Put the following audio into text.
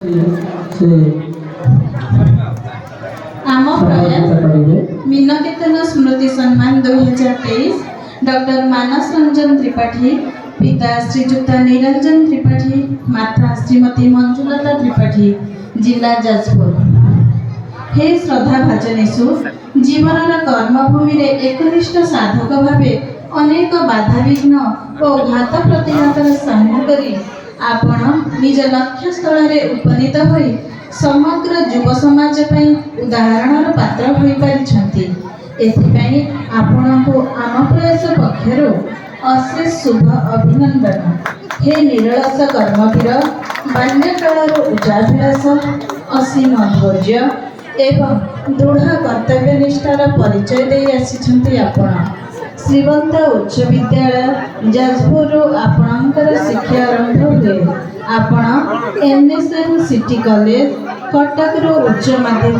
आम प्रयास मीनकेतन स्मृति सम्मान 2023 डॉक्टर मानस रंजन त्रिपाठी, पिता श्रीजुक्ता निरंजन त्रिपाठी, माता श्रीमती मंजुलता त्रिपाठी, जिला जाजपुर। हे श्रद्धा भाजनेशु जीवन कर्मभूमि में एकनिष्ठ साधक भावे अनेक बाधाविघ्न और घात प्रतिघातर सामना करी आपण निज लक्ष्य स्थल में उपनीत होई समग्र युव समाज पई उदाहरण पात्र होई पारिछंती। एथिपई आपणको आम प्रयास पक्षरु अशेष शुभ अभिनंदन। हे निरलस कर्मवीर, बाल्यकाल उच्चाभिलाष, असीम धैर्य एवं दृढ़ कर्तव्यनिष्ठार परिचय दे आसिछंती। आपण श्रीवंत उच्च विद्यालय जाजपुर आपणकर शिक्षा आरंभ हुए। आपण एनएसएम सिटी कॉलेज कटक उच्च माध्यमिक